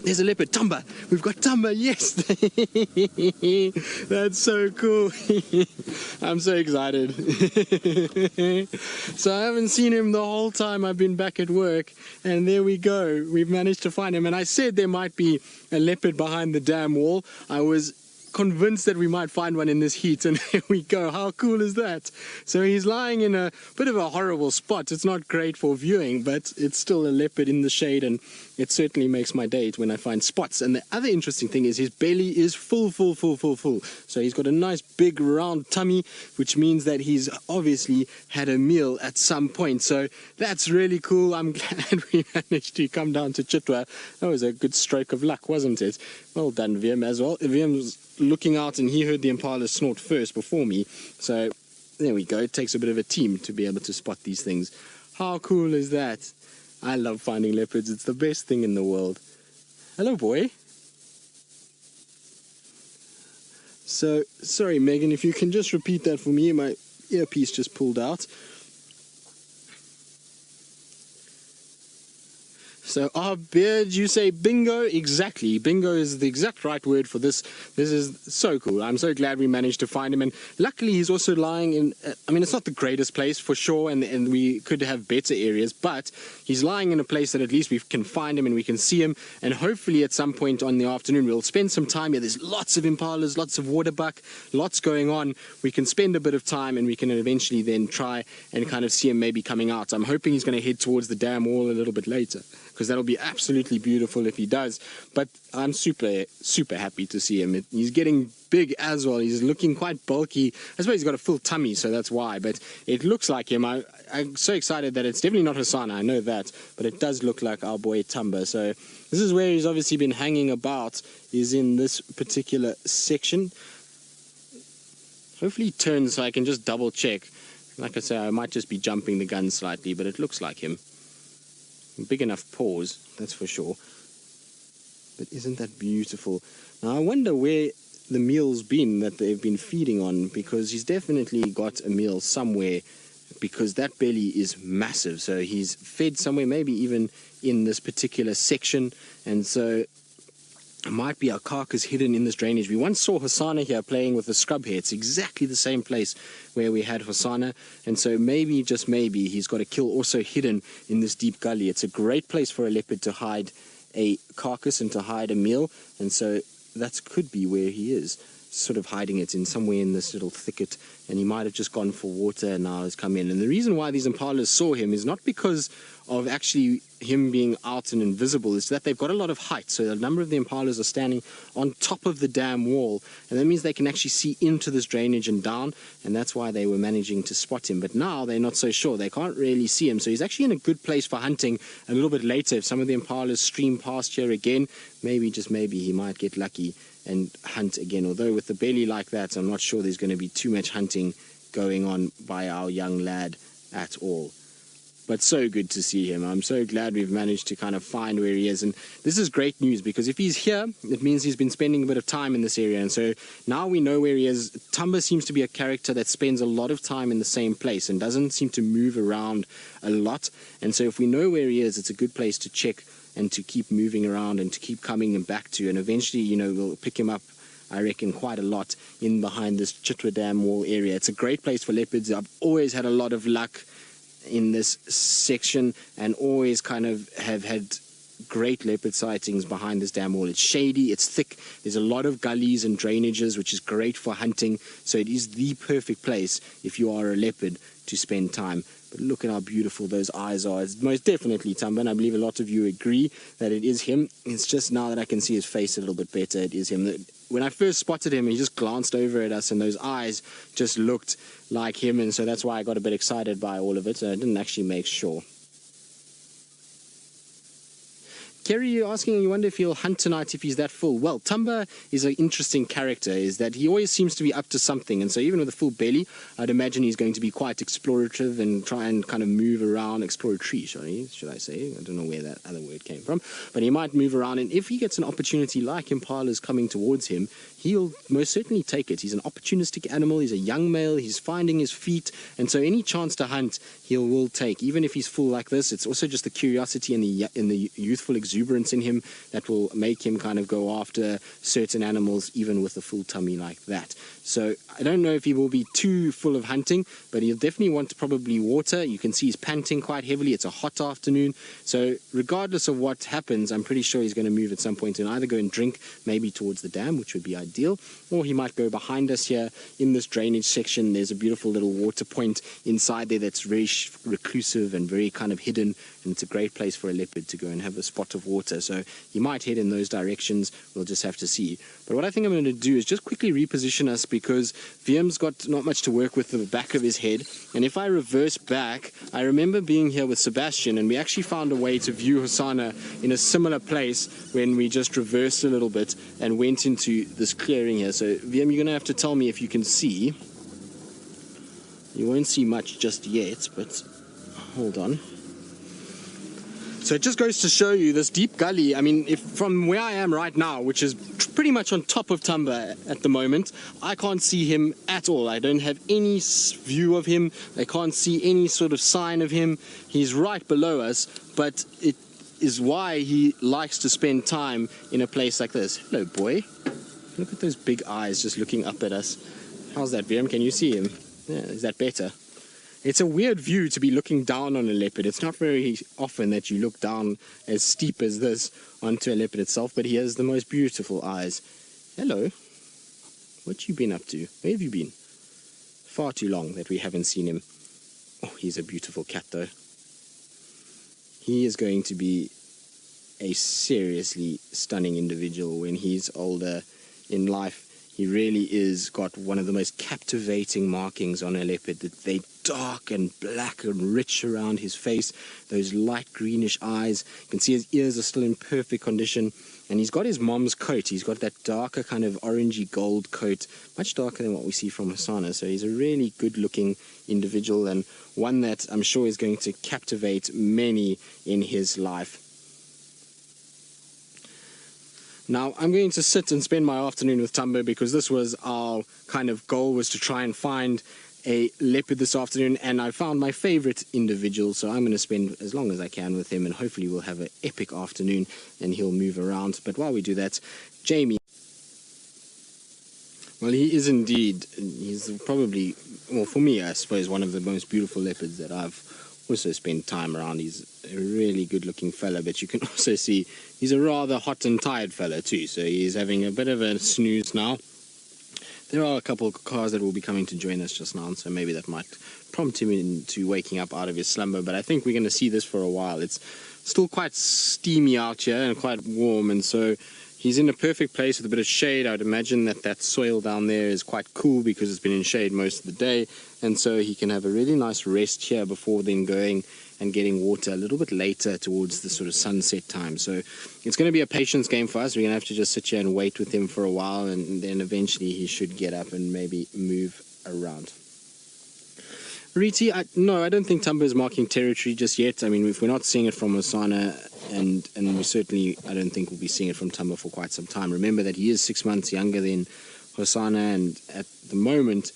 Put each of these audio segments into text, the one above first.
there's a leopard. Thamba. We've got Thamba. Yes. That's so cool. I'm so excited. So I haven't seen him the whole time I've been back at work. And there we go. We've managed to find him. And I said there might be a leopard behind the dam wall. I was convinced that we might find one in this heat, and here we go. How cool is that? So he's lying in a bit of a horrible spot. It's not great for viewing, but it's still a leopard in the shade, and it certainly makes my day when I find spots. And the other interesting thing is his belly is full. So he's got a nice big round tummy, which means that he's obviously had a meal at some point. So that's really cool. I'm glad we managed to come down to Chitwa. That was a good stroke of luck, wasn't it? Well done, Wiem, as well. Viem's looking out, and he heard the impala snort first before me. So there we go. It takes a bit of a team to be able to spot these things. How cool is that? I love finding leopards. It's the best thing in the world. Hello, boy. So, sorry, Megan, if you can just repeat that for me. My earpiece just pulled out. So, beard, you say bingo? Exactly. Bingo is the exact right word for this. This is so cool. I'm so glad we managed to find him. And luckily, he's also lying in, I mean, it's not the greatest place for sure, and we could have better areas, but he's lying in a place that at least we can find him and we can see him. And hopefully at some point on the afternoon, we'll spend some time here. There's lots of impalas, lots of waterbuck, lots going on. We can spend a bit of time, and we can eventually then try and kind of see him maybe coming out. I'm hoping he's going to head towards the dam wall a little bit later, because that'll be absolutely beautiful if he does. But I'm super happy to see him. He's getting big as well. He's looking quite bulky. I suppose he's got a full tummy, so that's why, but it looks like him. I'm so excited that it's definitely not Hasana, I know that, but it does look like our boy Thamba. So this is where he's obviously been hanging about, is in this particular section. Hopefully he turns so I can just double check. Like I say, I might just be jumping the gun slightly, but it looks like him. Big enough paws, that's for sure. But isn't that beautiful? Now I wonder where the meal's been that they've been feeding on, because he's definitely got a meal somewhere, because that belly is massive. So he's fed somewhere, maybe even in this particular section, and so it might be a carcass hidden in this drainage. We once saw Hasana here playing with the scrub hare. It's exactly the same place where we had Hasana. And so maybe, just maybe, he's got a kill also hidden in this deep gully. It's a great place for a leopard to hide a carcass and to hide a meal. And so that could be where he is, sort of hiding it in somewhere in this little thicket. And he might have just gone for water and now has come in. And the reason why these impalas saw him is not because of actually him being out and invisible, is that they've got a lot of height. So a number of the impalas are standing on top of the dam wall, and that means they can actually see into this drainage and down, and that's why they were managing to spot him. But now they're not so sure. They can't really see him, so he's actually in a good place for hunting a little bit later. If some of the impalas stream past here again, maybe, just maybe, he might get lucky and hunt again. Although with the belly like that, I'm not sure there's going to be too much hunting going on by our young lad at all. But so good to see him. I'm so glad we've managed to kind of find where he is. And this is great news, because if he's here, it means he's been spending a bit of time in this area. And so now we know where he is. Thamba seems to be a character that spends a lot of time in the same place and doesn't seem to move around a lot. And so if we know where he is, it's a good place to check and to keep moving around and to keep coming back to. And eventually, you know, we'll pick him up, I reckon, quite a lot in behind this Chitwa Dam wall area. It's a great place for leopards. I've always had a lot of luck in this section, and always kind of have had great leopard sightings behind this dam wall. It's shady, it's thick, there's a lot of gullies and drainages, which is great for hunting. So it is the perfect place if you are a leopard to spend time. But look at how beautiful those eyes are. It's most definitely Thamba, and I believe a lot of you agree that it is him. It's just now that I can see his face a little bit better, it is him. When I first spotted him, he just glanced over at us, and those eyes just looked like him, and so that's why I got a bit excited by all of it. So I didn't actually make sure. Kerry, you're asking, you wonder if he'll hunt tonight if he's that full. Well, Thamba is an interesting character, is that he always seems to be up to something. And so even with a full belly, I'd imagine he's going to be quite explorative and try and kind of move around, exploratory, should I say. I don't know where that other word came from. But he might move around, and if he gets an opportunity like impalas coming towards him, he'll most certainly take it. He's an opportunistic animal. He's a young male. He's finding his feet. And so any chance to hunt, he will take. Even if he's full like this, it's also just the curiosity and the youthful exuberance exuberance in him that will make him kind of go after certain animals, even with a full tummy like that. So I don't know if he will be too full of hunting, but he'll definitely want probably water. You can see he's panting quite heavily. It's a hot afternoon. So regardless of what happens, I'm pretty sure he's going to move at some point and either go and drink maybe towards the dam, which would be ideal, or he might go behind us here in this drainage section. There's a beautiful little water point inside there that's very reclusive and very kind of hidden, and it's a great place for a leopard to go and have a spot of water. So he might head in those directions. We'll just have to see. But what I think I'm going to do is just quickly reposition us, because Viem's got not much to work with the back of his head. And if I reverse back, I remember being here with Sebastian, and we actually found a way to view Hosana in a similar place when we just reversed a little bit and went into this clearing here. So Wiem, you're going to have to tell me if you can see. You won't see much just yet, but hold on. So it just goes to show you this deep gully. I mean, if from where I am right now, which is pretty much on top of Thamba at the moment, I can't see him at all. I don't have any view of him. I can't see any sort of sign of him. He's right below us, but it is why he likes to spend time in a place like this. Hello, boy. Look at those big eyes just looking up at us. How's that, Wiem? Can you see him? Yeah, is that better? It's a weird view to be looking down on a leopard. It's not very often that you look down as steep as this onto a leopard itself, but he has the most beautiful eyes. Hello. What you been up to? Where have you been? Far too long that we haven't seen him. Oh, he's a beautiful cat though. He is going to be a seriously stunning individual when he's older in life. He really is got one of the most captivating markings on a leopard. They're dark and black and rich around his face. Those light greenish eyes. You can see his ears are still in perfect condition. And he's got his mom's coat. He's got that darker kind of orangey gold coat. Much darker than what we see from Hosana. So he's a really good looking individual, and one that I'm sure is going to captivate many in his life. Now, I'm going to sit and spend my afternoon with Thamba, because this was our kind of goal, was to try and find a leopard this afternoon, and I found my favorite individual, so I'm going to spend as long as I can with him, and hopefully we'll have an epic afternoon and he'll move around. But while we do that, Jamie, well, he is indeed, he's probably, well, for me, I suppose, one of the most beautiful leopards that I've also spent time around. He's a really good looking fella, but you can also see he's a rather hot and tired fella too, so he's having a bit of a snooze now. There are a couple of cars that will be coming to join us just now, so maybe that might prompt him into waking up out of his slumber, but I think we're going to see this for a while. It's still quite steamy out here and quite warm, and so he's in a perfect place with a bit of shade. I would imagine that that soil down there is quite cool because it's been in shade most of the day, and so he can have a really nice rest here before then going and getting water a little bit later towards the sort of sunset time. So it's going to be a patience game for us. We're going to have to just sit here and wait with him for a while, and then eventually he should get up and maybe move around. Riti, no, I don't think Thamba is marking territory just yet. I mean, if we're not seeing it from Hosana, and we certainly, I don't think we'll be seeing it from Thamba for quite some time. Remember that he is 6 months younger than Hosana, and at the moment,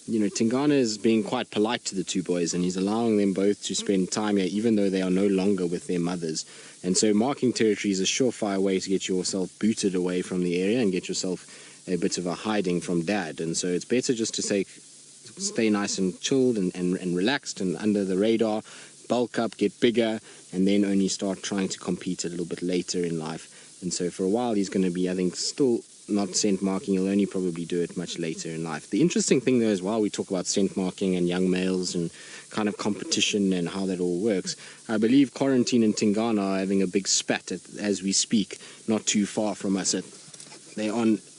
you know, Tingana is being quite polite to the two boys, and he's allowing them both to spend time here, even though they are no longer with their mothers. And so marking territory is a surefire way to get yourself booted away from the area and get yourself a bit of a hiding from dad. And so it's better just to stay nice and chilled and relaxed and under the radar, bulk up, get bigger, and then only start trying to compete a little bit later in life. And so for a while he's going to be, I think, still not scent marking. He'll only probably do it much later in life. The interesting thing though, as well, we talk about scent marking and young males and kind of competition and how that all works. I believe Quarantine and Tingana are having a big spat as we speak, not too far from us. They're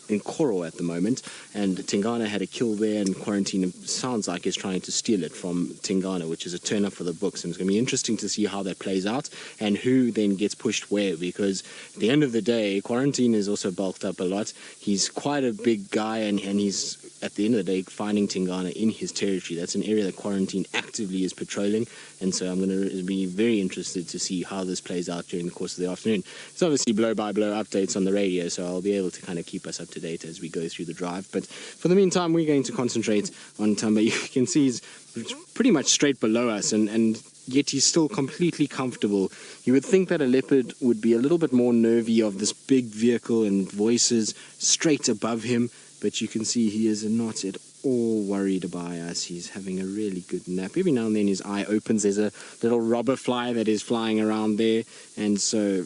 in Koro at the moment, and Tingana had a kill there, and Quarantine sounds like is trying to steal it from Tingana, which is a turn up for the books, and it's going to be interesting to see how that plays out and who then gets pushed where, because at the end of the day, Quarantine is also bulked up a lot. He's quite a big guy, and he's at the end of the day finding Tingana in his territory. That's an area that Quarantine actively is patrolling, and so I'm going to be very interested to see how this plays out during the course of the afternoon. It's obviously blow-by-blow updates on the radio, so I'll be able to kind of keep us up to date as we go through the drive. But for the meantime, we're going to concentrate on Thamba. You can see he's pretty much straight below us, and yet he's still completely comfortable. You would think that a leopard would be a little bit more nervy of this big vehicle and voices straight above him, but you can see he is not at all worried by us. He's having a really good nap. Every now and then his eye opens. There's a little robber fly that is flying around there, and so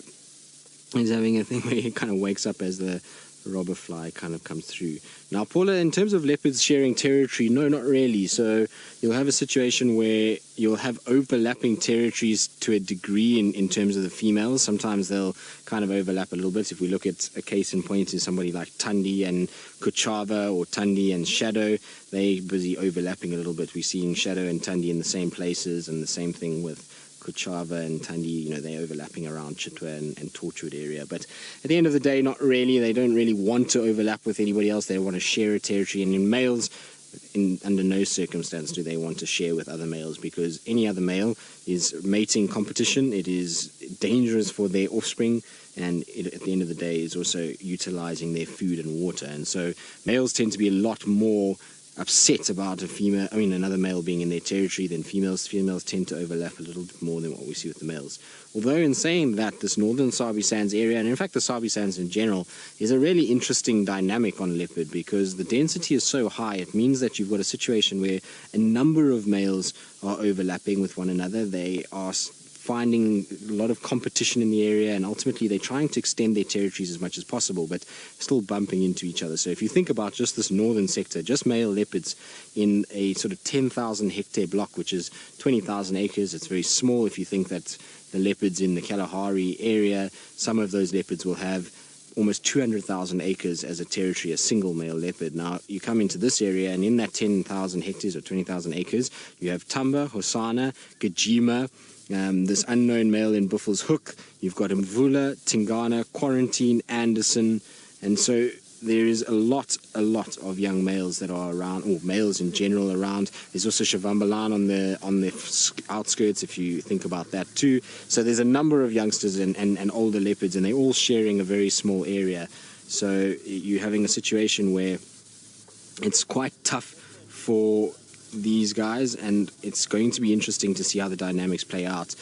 he's having a thing where he kind of wakes up as the robber fly kind of comes through. Now, Paula, in terms of leopards sharing territory, no, not really. So you'll have a situation where you'll have overlapping territories to a degree in terms of the females. Sometimes they'll kind of overlap a little bit. If we look at a case in point is somebody like Thandi and Kuchava, or Thandi and Shadow, they busy overlapping a little bit. We're seeing Shadow and Thandi in the same places, and the same thing with Kuchava and Thandi, they're overlapping around Chitwa and Torchwood area. But at the end of the day, not really. They don't really want to overlap with anybody else. They want to share a territory. And in males, under no circumstance do they want to share with other males, because any other male is mating competition. It is dangerous for their offspring, and at the end of the day is also utilizing their food and water. And so males tend to be a lot more upset about another male being in their territory than females. Females tend to overlap a little bit more than what we see with the males. Although in saying that, this northern Sabi Sands area, and in fact the Sabi Sands in general, is a really interesting dynamic on leopard, because the density is so high. It means that you've got a situation where a number of males are overlapping with one another. They are finding a lot of competition in the area, and ultimately they're trying to extend their territories as much as possible, but still bumping into each other. So if you think about just this northern sector, just male leopards in a sort of 10,000 hectare block, which is 20,000 acres, it's very small. If you think that the leopards in the Kalahari area, some of those leopards will have almost 200,000 acres as a territory, a single male leopard. Now, you come into this area, and in that 10,000 hectares or 20,000 acres, you have Thamba, Hosana, Djuma, this unknown male in Buffel's Hook. You've got Mvula, Tingana, Quarantine, Anderson, and so there is a lot of young males that are around, or males in general around. There's also Shavambalan on the outskirts, if you think about that too. So there's a number of youngsters and older leopards, and they're all sharing a very small area. So you're having a situation where it's quite tough for these guys, and it's going to be interesting to see how the dynamics play out.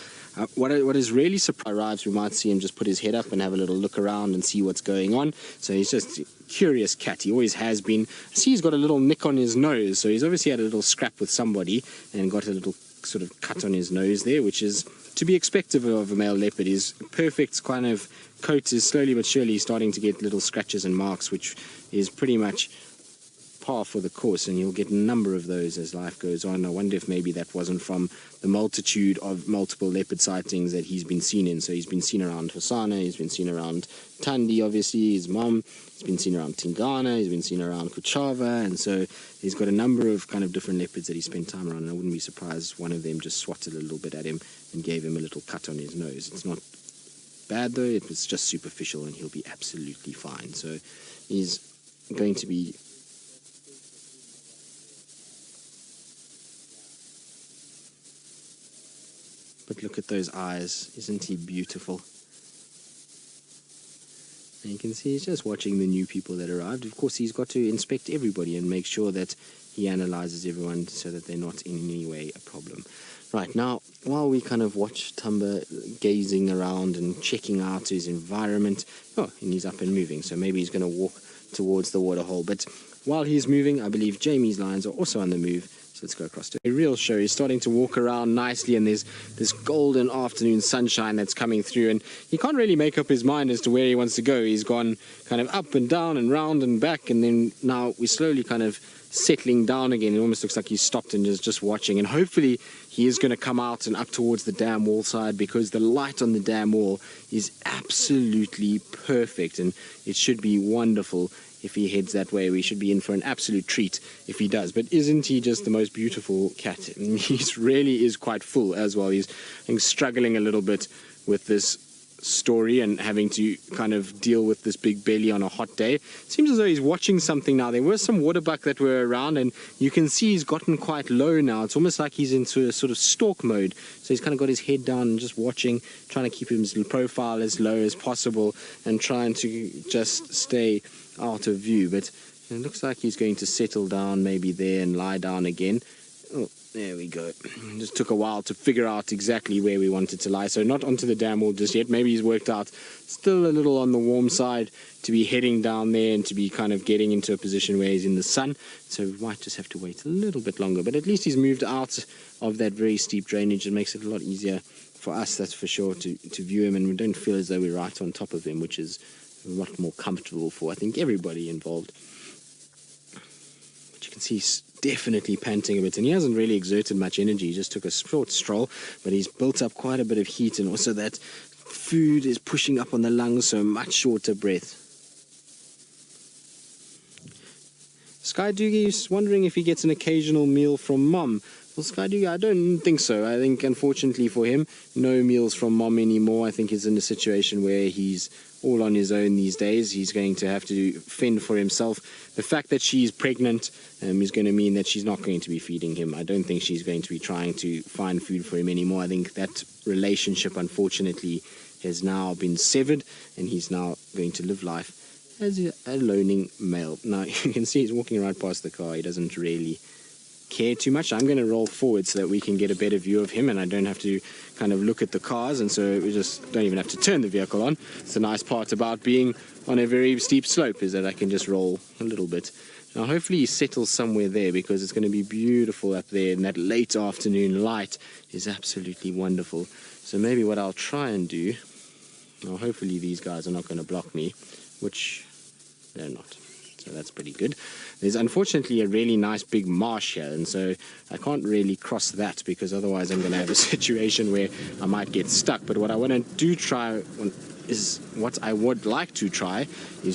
What is really surprised, we might see him just put his head up and have a little look around and see what's going on. So he's just a curious cat. He always has been. I see he's got a little nick on his nose, so he's obviously had a little scrap with somebody and got a little sort of cut on his nose there, which is to be expected of a male leopard. His perfect kind of coat is slowly but surely starting to get little scratches and marks, which is pretty much par for the course, and you'll get a number of those as life goes on. I wonder if maybe that wasn't from the multitude of multiple leopard sightings that he's been seen in. So he's been seen around Hosana, he's been seen around Thandi, obviously, his mum, he's been seen around Tingana, he's been seen around Kuchava, and so he's got a number of kind of different leopards that he spent time around, and I wouldn't be surprised one of them just swatted a little bit at him and gave him a little cut on his nose. It's not bad though, it was just superficial, and he'll be absolutely fine. So he's going to be but look at those eyes. Isn't he beautiful? And you can see he's just watching the new people that arrived. Of course, he's got to inspect everybody and make sure that he analyzes everyone so that they're not in any way a problem. Right, now, while we kind of watch Thamba gazing around and checking out his environment, and he's up and moving, so maybe he's going to walk towards the waterhole. But while he's moving, I believe Jamie's lions are also on the move. So let's go across to a real show. He's starting to walk around nicely, and there's this golden afternoon sunshine that's coming through, and he can't really make up his mind as to where he wants to go. He's gone kind of up and down and round and back, and then now we're slowly kind of settling down again. It almost looks like he's stopped and is just watching, and hopefully he is going to come out and up towards the dam wall side, because the light on the dam wall is absolutely perfect, and it should be wonderful. If he heads that way, we should be in for an absolute treat if he does. But isn't he just the most beautiful cat? He really is quite full as well. He's struggling a little bit with this story and having to kind of deal with this big belly on a hot day. Seems as though he's watching something now. There were some waterbuck that were around, and you can see he's gotten quite low now. It's almost like he's into a sort of stalk mode. So he's kind of got his head down and just watching, trying to keep his profile as low as possible and trying to just stay out of view. But it looks like he's going to settle down maybe there and lie down again. Oh, There we go. It just took a while to figure out exactly where we wanted to lie. So not onto the dam wall just yet. Maybe he's worked out still a little on the warm side to be heading down there and to be kind of getting into a position where he's in the sun. So we might just have to wait a little bit longer. But at least he's moved out of that very steep drainage. It makes it a lot easier for us, that's for sure, to view him. And we don't feel as though we're right on top of him, which is a lot more comfortable for, I think, everybody involved. But you can see he's definitely panting a bit, and he hasn't really exerted much energy. He just took a short stroll, but he's built up quite a bit of heat, and also that food is pushing up on the lungs, so much shorter breath. Sky Doogie is wondering if he gets an occasional meal from Mom. Well, Sky Doogie, I don't think so. I think, unfortunately for him, no meals from Mom anymore. I think he's in a situation where he's all on his own these days. He's going to have to fend for himself. The fact that she's pregnant is going to mean that she's not going to be feeding him. I don't think she's going to be trying to find food for him anymore. I think that relationship, unfortunately, has now been severed, and he's now going to live life as a loning male. Now, you can see he's walking right past the car. He doesn't really care too much. I'm going to roll forward so that we can get a better view of him, and I don't have to kind of look at the cars, and so we just don't even have to turn the vehicle on. It's the nice part about being on a very steep slope, is that I can just roll a little bit. Now hopefully he settles somewhere there, because it's going to be beautiful up there, and that late afternoon light is absolutely wonderful. So maybe what I'll try and do, now hopefully these guys are not going to block me, which they're not. So that's pretty good. There's unfortunately a really nice big marsh here, and so I can't really cross that, because otherwise I'm going to have a situation where I might get stuck. But what I want to try is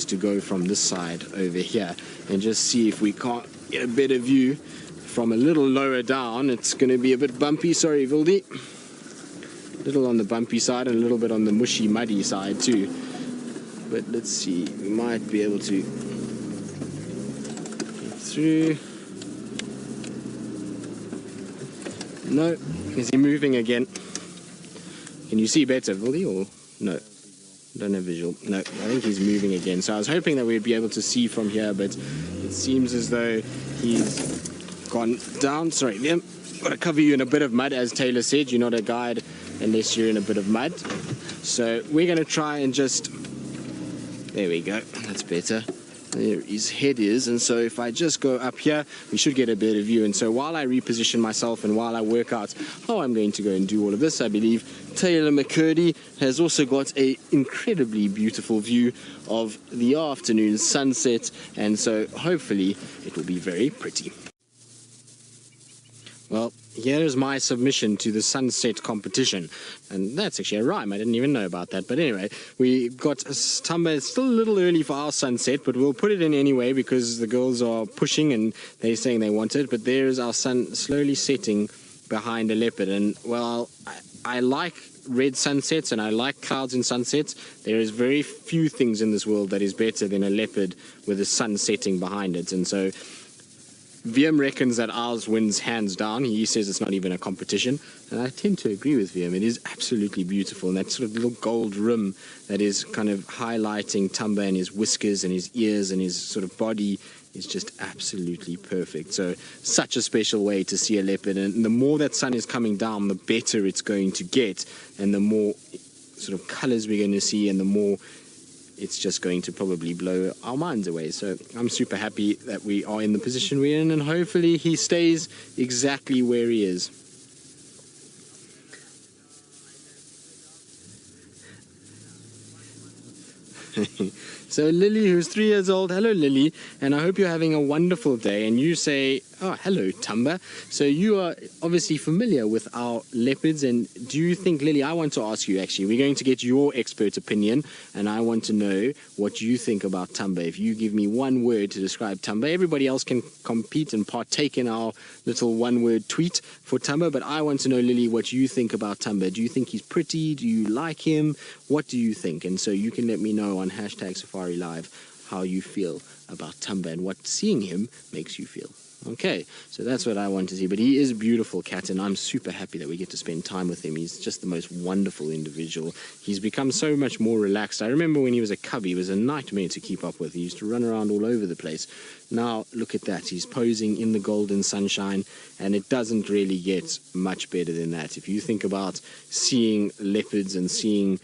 to go from this side over here and just see if we can't get a better view from a little lower down. It's going to be a bit bumpy, sorry Vildi. A little on the bumpy side and a little bit on the mushy muddy side too. But let's see, we might be able to through. No, is he moving again? Can you see better, Vildi, or no? Don't have visual. No, I think he's moving again. So I was hoping that we'd be able to see from here, but it seems as though he's gone down. Sorry, Liam, got to cover you in a bit of mud, as Taylor said. You're not a guide unless you're in a bit of mud. So we're going to try and just... There we go. That's better. There his head is, and so if I just go up here, we should get a better view. And so while I reposition myself and while I work out how I'm going to go and do all of this, I believe Taylor McCurdy has also got an incredibly beautiful view of the afternoon sunset, and so hopefully it will be very pretty. Well, here's my submission to the sunset competition. And that's actually a rhyme. I didn't even know about that. But anyway, we got Thamba. It's still a little early for our sunset, but we'll put it in anyway because the girls are pushing and they're saying they want it. But there's our sun slowly setting behind a leopard. And, well, I like red sunsets and I like clouds in sunsets. There is very few things in this world that is better than a leopard with the sun setting behind it. And so VM reckons that ours wins hands down. He says it's not even a competition, and I tend to agree with VM. It is absolutely beautiful, and that sort of little gold rim that is kind of highlighting Thamba and his whiskers and his ears and his sort of body is just absolutely perfect. So such a special way to see a leopard, and the more that sun is coming down, the better it's going to get, and the more sort of colors we're going to see, and the more it's just going to probably blow our minds away. So I'm super happy that we are in the position we're in, and hopefully he stays exactly where he is. So Lily, who's 3 years old, hello Lily, and I hope you're having a wonderful day. And you say, oh, hello Thamba. So you are obviously familiar with our leopards, and do you think, Lily, I want to ask you actually, we're going to get your expert opinion, and I want to know what you think about Thamba. If you give me one word to describe Thamba, everybody else can compete and partake in our little one-word tweet for Thamba, but I want to know, Lily, what you think about Thamba. Do you think he's pretty? Do you like him? What do you think? And so you can let me know on #Safari Live how you feel about Thamba and what seeing him makes you feel. Okay, so that's what I want to see. But he is a beautiful cat, and I'm super happy that we get to spend time with him. He's just the most wonderful individual. He's become so much more relaxed. I remember when he was a cub, he was a nightmare to keep up with. He used to run around all over the place. Now, look at that. He's posing in the golden sunshine, and it doesn't really get much better than that. If you think about seeing leopards and seeing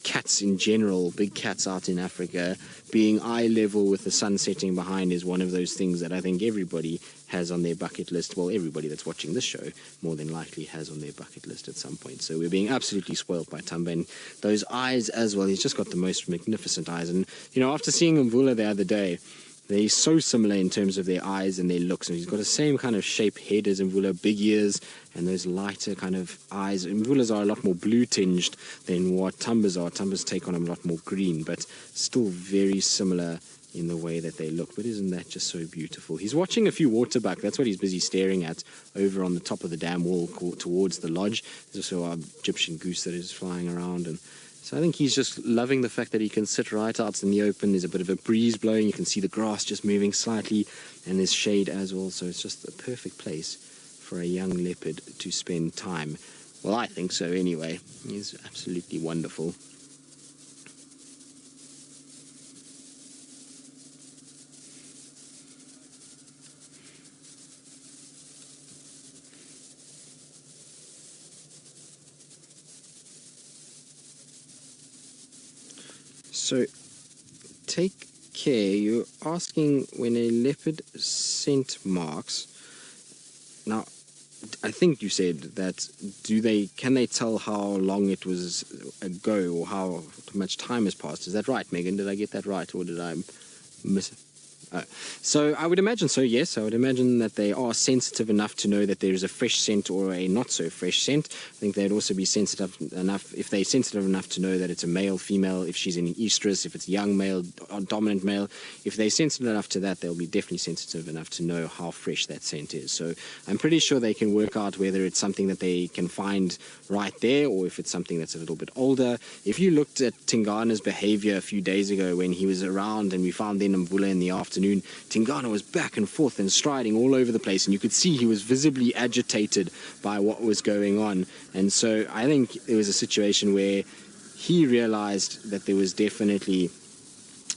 cats in general, big cats out in Africa, being eye level with the sun setting behind is one of those things that I think everybody has on their bucket list. Well, everybody that's watching this show more than likely has on their bucket list at some point. So we're being absolutely spoiled by Thamba, and those eyes as well. He's just got the most magnificent eyes. And, you know, after seeing Mvula the other day, they're so similar in terms of their eyes and their looks. And he's got the same kind of shape head as Mvula, big ears, and those lighter kind of eyes. Mvula's are a lot more blue tinged than what Thamba's are. Thamba's take on them a lot more green, but still very similar in the way that they look. But isn't that just so beautiful? He's watching a few waterbuck. That's what he's busy staring at over on the top of the dam wall towards the lodge. There's also our Egyptian goose that is flying around, and so I think he's just loving the fact that he can sit right out in the open. There's a bit of a breeze blowing. You can see the grass just moving slightly, and there's shade as well. So it's just a perfect place for a young leopard to spend time. Well, I think so anyway. He's absolutely wonderful. So take care. You're asking when a leopard scent marks. Now, I think you said that can they tell how long it was ago or how much time has passed? Is that right, Megan? Did I get that right, or did I miss it? So I would imagine so, yes. I would imagine that they are sensitive enough to know that there is a fresh scent or a not so fresh scent. I think they'd also be sensitive enough, if they're sensitive enough to know that it's a male, female, if she's in estrus, if it's young male or dominant male. If they're sensitive enough to that, they'll be definitely sensitive enough to know how fresh that scent is. So I'm pretty sure they can work out whether it's something that they can find right there or if it's something that's a little bit older. If you looked at Tingana's behavior a few days ago when he was around and we found then Mvula in the afternoon, Tingana was back and forth and striding all over the place, and you could see he was visibly agitated by what was going on. And so I think there was a situation where he realized that there was definitely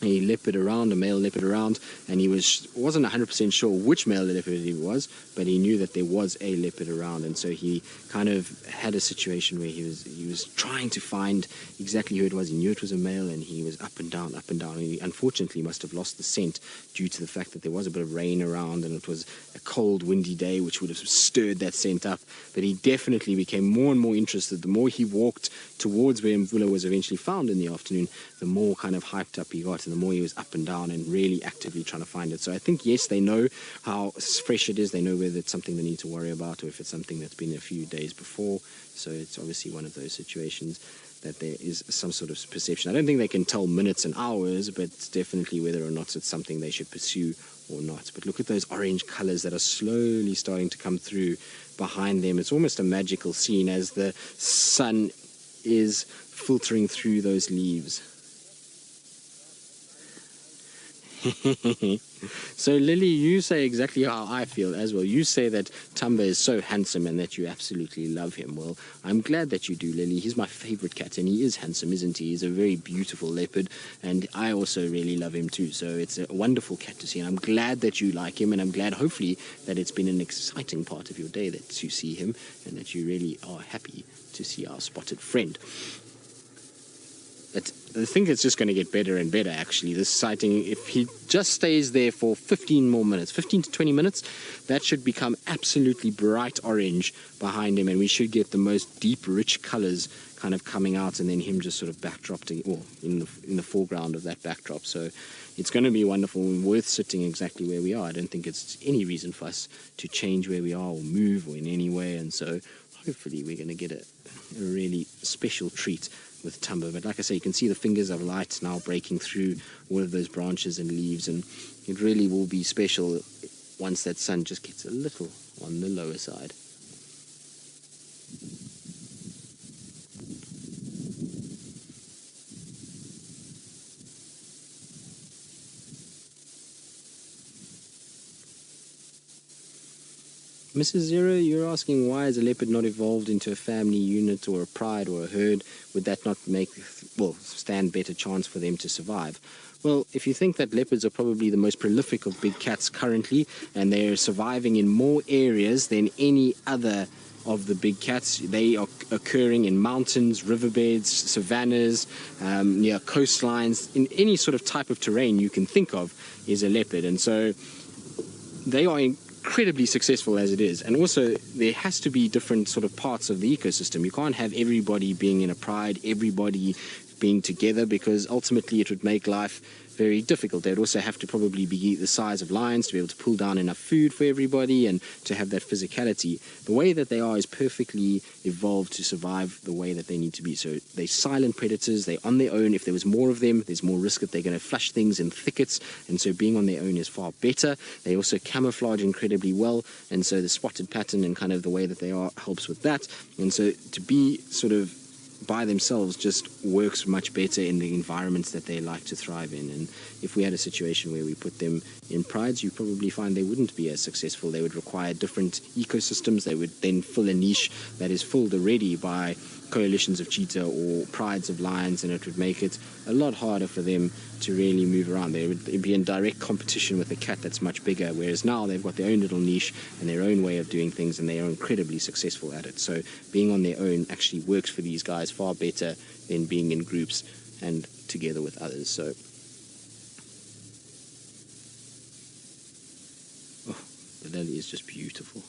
a leopard around, a male leopard around, and he wasn't 100% sure which male leopard it was, but he knew that there was a leopard around, and so he kind of had a situation where he was trying to find exactly who it was. He knew it was a male, and he was up and down, and he unfortunately must have lost the scent due to the fact that there was a bit of rain around, and it was a cold, windy day, which would have stirred that scent up. But he definitely became more and more interested. The more he walked towards where Mvula was eventually found in the afternoon, the more kind of hyped up he got, and the more he was up and down and really actively trying to find it. So I think, yes, they know how fresh it is. They know whether it's something they need to worry about or if it's something that's been a few days before. So it's obviously one of those situations that there is some sort of perception. I don't think they can tell minutes and hours, but definitely whether or not it's something they should pursue or not. But look at those orange colors that are slowly starting to come through behind them. It's almost a magical scene as the sun is filtering through those leaves. So Lily, you say exactly how I feel as well. You say that Thamba is so handsome and that you absolutely love him. Well, I'm glad that you do, Lily. He's my favorite cat, and he is handsome, isn't he? He's a very beautiful leopard, and I also really love him too. So it's a wonderful cat to see, and I'm glad that you like him, and I'm glad, hopefully, that it's been an exciting part of your day to see him, and that you really are happy to see our spotted friend. But I think it's just going to get better and better, actually. This sighting, if he just stays there for 15 more minutes, 15 to 20 minutes, that should become absolutely bright orange behind him, and we should get the most deep, rich colors kind of coming out, and then him just sort of backdropping, or in the foreground of that backdrop. So it's going to be wonderful and worth sitting exactly where we are. I don't think it's any reason for us to change where we are or move or in any way, and so hopefully we're going to get a really special treat with Thamba. But like I say, you can see the fingers of light now breaking through all of those branches and leaves, and it really will be special once that sun just gets a little on the lower side. Mrs. Zero, you're asking why is a leopard not evolved into a family unit or a pride or a herd? Would that not stand better chance for them to survive? Well, if you think that leopards are probably the most prolific of big cats currently, and they're surviving in more areas than any other of the big cats, they are occurring in mountains, riverbeds, savannas, near coastlines, in any sort of type of terrain you can think of is a leopard. And so they are incredibly successful as it is. And also there has to be different sort of parts of the ecosystem. You can't have everybody being in a pride, everybody being together, because ultimately it would make life very difficult. They'd also have to probably be the size of lions to be able to pull down enough food for everybody and to have that physicality. The way that they are is perfectly evolved to survive the way that they need to be. So they're silent predators, they're on their own. If there was more of them, there's more risk that they're going to flush things in thickets, and so being on their own is far better. They also camouflage incredibly well, and so the spotted pattern and kind of the way that they are helps with that. And so to be sort of by themselves just works much better in the environments that they like to thrive in. And if we had a situation where we put them in prides, you probably find they wouldn't be as successful. They would require different ecosystems. They would then fill a niche that is filled already by coalitions of cheetah or prides of lions, and it would make it a lot harder for them to really move around. They would be in direct competition with a cat that's much bigger, whereas now they've got their own little niche and their own way of doing things, and they are incredibly successful at it. So being on their own actually works for these guys far better than being in groups and together with others. So the lily is just beautiful.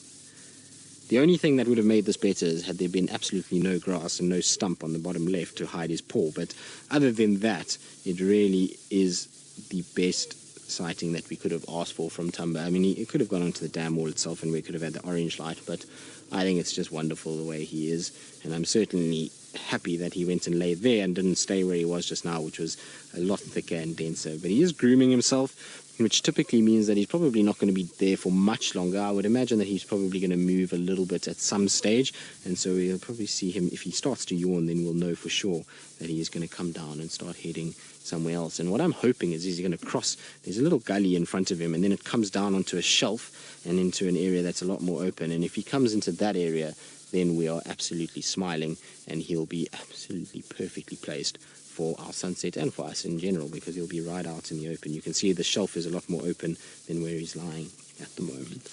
The only thing that would have made this better is had there been absolutely no grass and no stump on the bottom left to hide his paw. But other than that, it really is the best sighting that we could have asked for from Thamba. I mean, he could have gone onto the dam wall itself and we could have had the orange light, but I think it's just wonderful the way he is. And I'm certainly happy that he went and laid there and didn't stay where he was just now, which was a lot thicker and denser. But he is grooming himself, which typically means that he's probably not going to be there for much longer. I would imagine that he's probably going to move a little bit at some stage, and so we'll probably see him. If he starts to yawn, then we'll know for sure that he is going to come down and start heading somewhere else. And what I'm hoping is he's going to cross, there's a little gully in front of him, and then it comes down onto a shelf and into an area that's a lot more open. And if he comes into that area, then we are absolutely smiling, and he'll be absolutely perfectly placed for our sunset and for us in general, because he'll be right out in the open. You can see the shelf is a lot more open than where he's lying at the moment.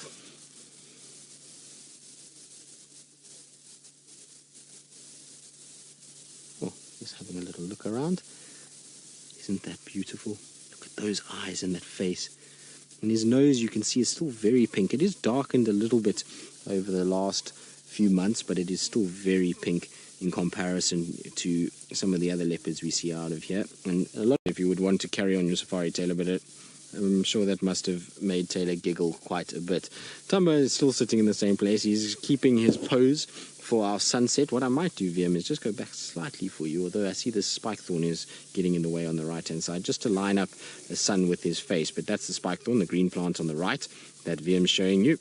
Oh, just having a little look around. Isn't that beautiful? Look at those eyes and that face. And his nose, you can see, is still very pink. It is darkened a little bit over the last few months, but it is still very pink in comparison to some of the other leopards we see out of here. And a lot of you would want to carry on your safari, Taylor, but I'm sure that must have made Taylor giggle quite a bit. Thamba is still sitting in the same place. He's keeping his pose for our sunset. What I might do, VM, is just go back slightly for you, although I see this spike thorn is getting in the way on the right-hand side, just to line up the sun with his face. But that's the spike thorn, the green plant on the right, that VM's showing you.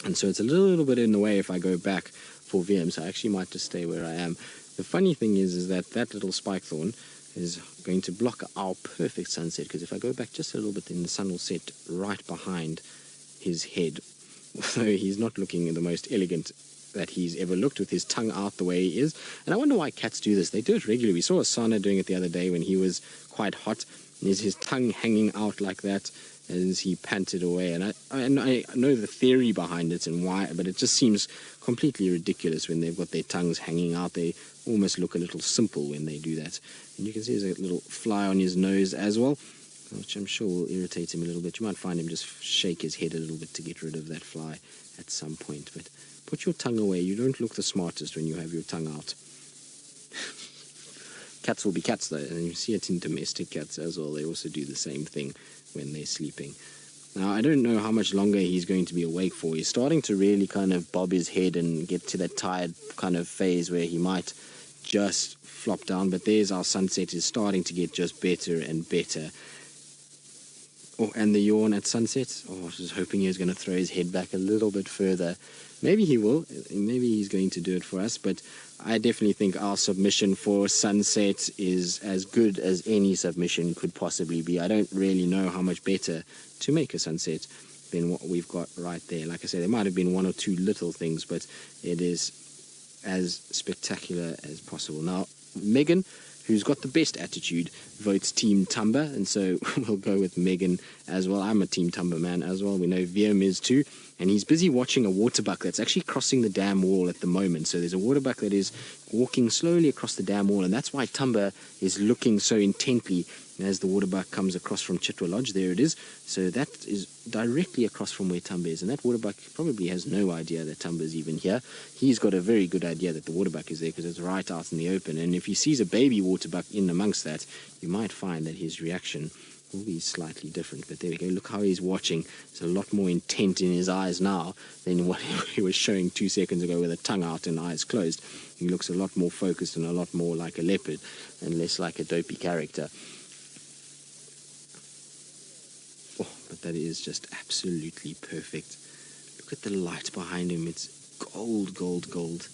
And so it's a little bit in the way if I go back for VM, so I actually might just stay where I am. The funny thing is that little spike thorn is going to block our perfect sunset, because if I go back just a little bit, then the sun will set right behind his head. So he's not looking the most elegant that he's ever looked, with his tongue out the way he is. And I wonder why cats do this. They do it regularly. We saw Asana doing it the other day when he was quite hot, and his tongue hanging out like that as he panted away. And I know the theory behind it and why, but it just seems completely ridiculous when they've got their tongues hanging out. They almost look a little simple when they do that. And you can see there's a little fly on his nose as well, which I'm sure will irritate him a little bit. You might find him just shake his head a little bit to get rid of that fly at some point. But put your tongue away. You don't look the smartest when you have your tongue out. Cats will be cats though, and you see it in domestic cats as well. They also do the same thing when they're sleeping. Now, I don't know how much longer he's going to be awake for. He's starting to really kind of bob his head and get to that tired kind of phase where he might just flop down. But there's our sunset is starting to get just better and better. Oh, and the yawn at sunset. Oh, I was just hoping he was going to throw his head back a little bit further. Maybe he will. Maybe he's going to do it for us. But I definitely think our submission for sunset is as good as any submission could possibly be. I don't really know how much better to make a sunset than what we've got right there. Like I said, there might have been one or two little things, but it is as spectacular as possible. Now, Megan, who's got the best attitude, votes Team Thamba, and so we'll go with Megan as well. I'm a Team Thamba man as well. We know Wiem is too, and he's busy watching a waterbuck that's actually crossing the dam wall at the moment. So there's a waterbuck that is walking slowly across the dam wall, and that's why Thamba is looking so intently as the waterbuck comes across from Chitwa Lodge. There it is. So that is directly across from where Thamba is, and that waterbuck probably has no idea that Thamba is even here. He's got a very good idea that the waterbuck is there because it's right out in the open, and if he sees a baby waterbuck in amongst that, you might find that his reaction will be slightly different. But there we go. Look how he's watching. There's a lot more intent in his eyes now than what he was showing 2 seconds ago with a tongue out and eyes closed. He looks a lot more focused and a lot more like a leopard and less like a dopey character. Oh, but that is just absolutely perfect. Look at the light behind him. It's gold, gold, gold.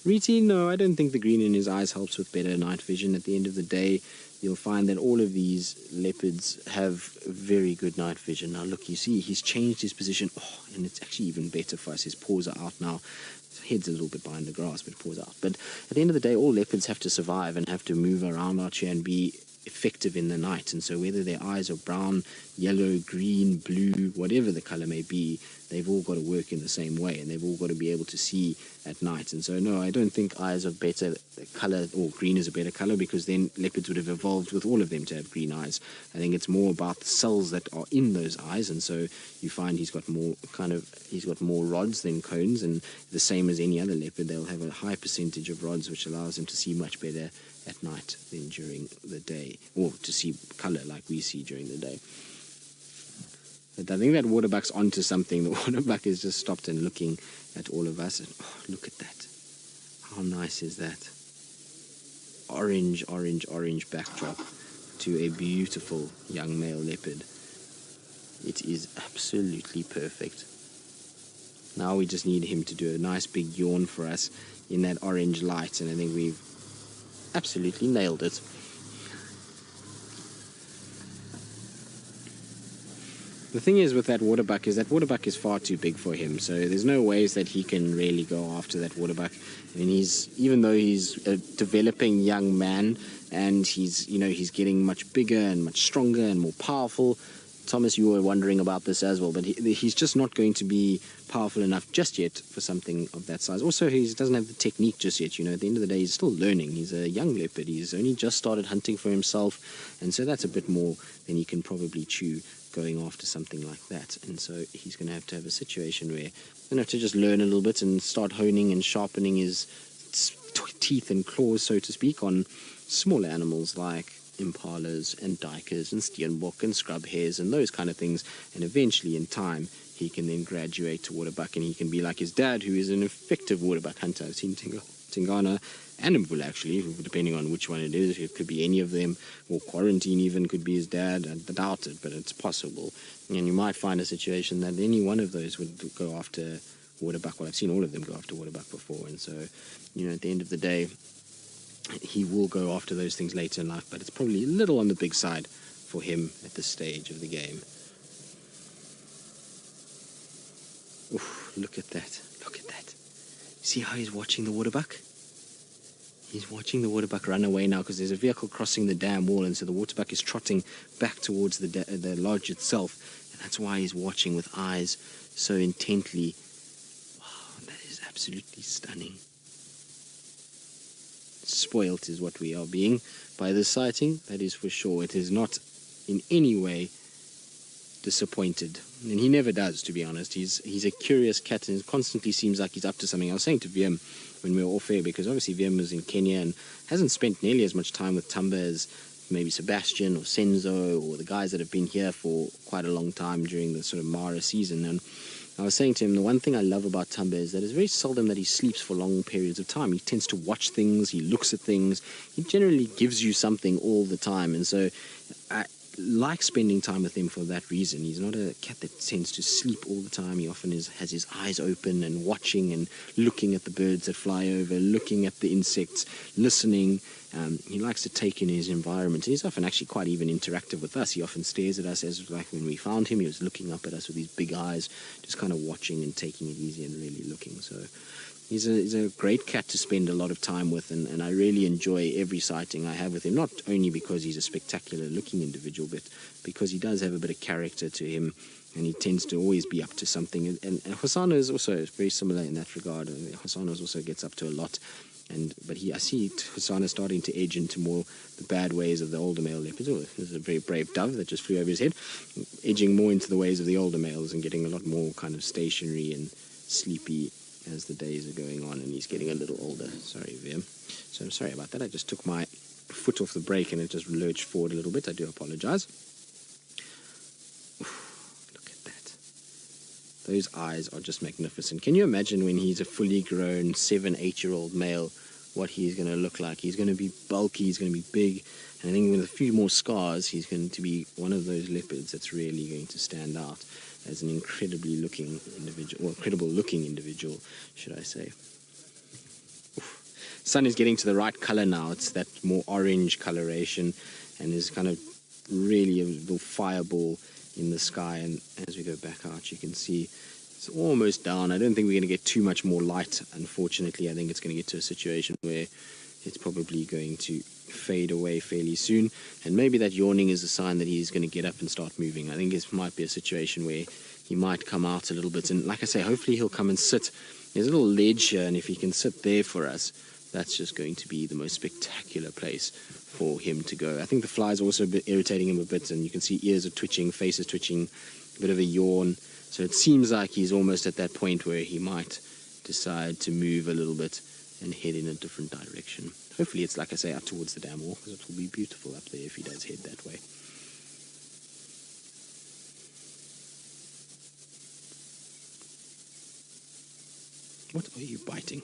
Riti, no, I don't think the green in his eyes helps with better night vision. At the end of the day, you'll find that all of these leopards have very good night vision. Now look, you see, he's changed his position. Oh, and it's actually even better for us. His paws are out now. His head's a little bit behind the grass, but paws out. But at the end of the day, all leopards have to survive and have to move around out here and be effective in the night. And so whether their eyes are brown, yellow, green, blue, whatever the color may be, they've all got to work in the same way, and they've all got to be able to see at night. And so no, I don't think eyes are better color, or green is a better color, because then leopards would have evolved with all of them to have green eyes. I think it's more about the cells that are in those eyes, and so you find he's got more rods than cones, and the same as any other leopard, they'll have a high percentage of rods, which allows them to see much better at night than during the day, or to see color like we see during the day. But I think that waterbuck's onto something. The waterbuck is just stopped and looking at all of us. And oh, look at that. How nice is that? Orange, orange, orange backdrop to a beautiful young male leopard. It is absolutely perfect. Now we just need him to do a nice big yawn for us in that orange light, and I think we've absolutely nailed it. The thing is with that waterbuck is far too big for him, so there's no ways that he can really go after that waterbuck. I mean, even though he's a developing young man and he's getting much bigger and much stronger and more powerful. Thomas, you were wondering about this as well, but he's just not going to be powerful enough just yet for something of that size. Also, he doesn't have the technique just yet. At the end of the day, he's still learning. He's a young leopard. He's only just started hunting for himself, and so that's a bit more than he can probably chew going after something like that. And so he's going to have a situation where he's going to have to just learn a little bit and start honing and sharpening his teeth and claws, so to speak, on smaller animals like impalas and duikers and steenbok and scrub hares and those kind of things. And eventually, in time, he can then graduate to waterbuck, and he can be like his dad, who is an effective waterbuck hunter. I've seen Tingana and Mbula, actually, depending on which one it is. It could be any of them, or Quarantine even could be his dad. I doubt it, but it's possible. And you might find a situation that any one of those would go after waterbuck. Well, I've seen all of them go after waterbuck before, and so, at the end of the day, he will go after those things later in life, but it's probably a little on the big side for him at this stage of the game. Oof, look at that. Look at that. See how he's watching the waterbuck? He's watching the waterbuck run away now because there's a vehicle crossing the dam wall, and so the waterbuck is trotting back towards the lodge itself, and that's why he's watching with eyes so intently. Wow, that is absolutely stunning. Spoilt is what we are being by this sighting, that is for sure. It is not in any way disappointed, and he never does, to be honest. He's a curious cat, and it constantly seems like he's up to something. I was saying to Wiem when we were off air, because obviously Wiem was in Kenya and hasn't spent nearly as much time with Thamba as maybe Sebastian or Senzo or the guys that have been here for quite a long time during the sort of Mara season. And I was saying to him, the one thing I love about Thamba is that it's very seldom that he sleeps for long periods of time. He tends to watch things, he looks at things, he generally gives you something all the time. And so like spending time with him for that reason. He's not a cat that tends to sleep all the time. He often has his eyes open and watching and looking at the birds that fly over, looking at the insects, listening. He likes to take in his environment. He's often actually quite even interactive with us. He often stares at us, as like when we found him, he was looking up at us with these big eyes, just kind of watching and taking it easy and really looking. So he's a great cat to spend a lot of time with, and I really enjoy every sighting I have with him, not only because he's a spectacular looking individual, but because he does have a bit of character to him, and he tends to always be up to something. And Hosanna is also very similar in that regard. Hosanna also gets up to a lot, but I see Hosanna starting to edge into more the bad ways of the older male leopards. Oh, there's a very brave dove that just flew over his head, edging more into the ways of the older males and getting a lot more kind of stationary and sleepy as the days are going on, and he's getting a little older. Sorry, Vim. So I'm sorry about that. I just took my foot off the brake and it just lurched forward a little bit. I do apologize. Look at that. Those eyes are just magnificent. Can you imagine when he's a fully grown 7-8-year-old male, what he's going to look like? He's going to be bulky, he's going to be big, and I think with a few more scars, he's going to be one of those leopards that's really going to stand out as an incredibly looking individual, or incredible looking individual, should I say. Sun is getting to the right color now. It's that more orange coloration, and is kind of really a little fireball in the sky. And as we go back out, you can see it's almost down. I don't think we're going to get too much more light, unfortunately. I think it's going to get to a situation where it's probably going to fade away fairly soon, and maybe that yawning is a sign that he's going to get up and start moving. I think it might be a situation where he might come out a little bit, and like I say, hopefully he'll come and sit. There's a little ledge here, and if he can sit there for us, that's just going to be the most spectacular place for him to go. I think the flies are also a bit irritating him a bit, and you can see ears are twitching, face is twitching, a bit of a yawn. So it seems like he's almost at that point where he might decide to move a little bit and head in a different direction. Hopefully it's, like I say, up towards the dam wall, because it will be beautiful up there if he does head that way. What are you biting?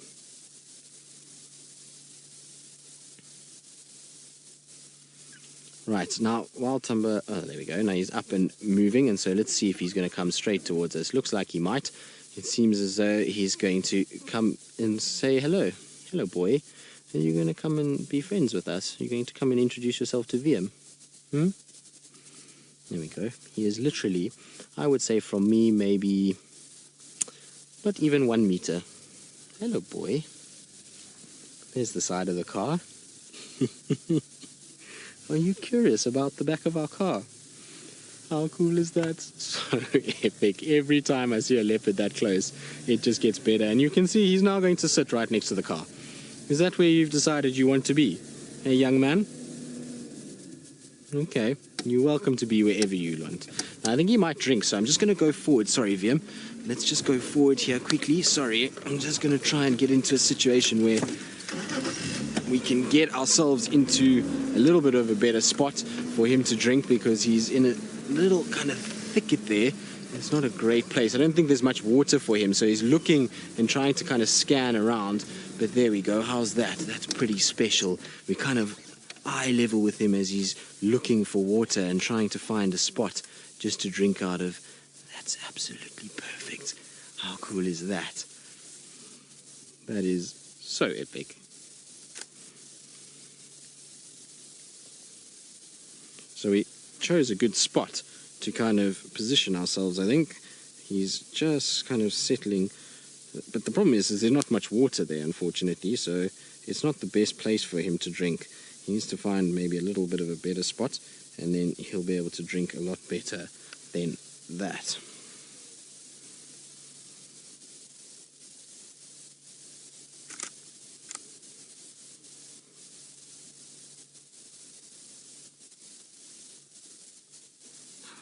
Right, now while Thamba, oh there we go, now he's up and moving, and so let's see if he's going to come straight towards us. Looks like he might. It seems as though he's going to come and say hello. Hello, boy. Are you going to come and be friends with us? Are you going to come and introduce yourself to VM? There we go. He is literally, I would say from me, maybe not even 1 meter. Hello, boy. There's the side of the car. Are you curious about the back of our car? How cool is that? So epic. Every time I see a leopard that close, it just gets better. And you can see he's now going to sit right next to the car. Is that where you've decided you want to be? Hey, young man? Okay. You're welcome to be wherever you want. I think he might drink, so I'm just going to go forward. Sorry, Wiem. Let's just go forward here quickly. Sorry. I'm just going to try and get into a situation where we can get ourselves into a little bit of a better spot for him to drink, because he's in a little kind of thicket there. It's not a great place. I don't think there's much water for him, so he's looking and trying to kind of scan around. But there we go. How's that? That's pretty special. We kind of eye level with him as he's looking for water and trying to find a spot just to drink out of. That's absolutely perfect. How cool is that? That is so epic. So we chose a good spot to kind of position ourselves, I think. He's just kind of settling. But the problem is there's not much water there, unfortunately, so it's not the best place for him to drink. He needs to find maybe a little bit of a better spot, and then he'll be able to drink a lot better than that.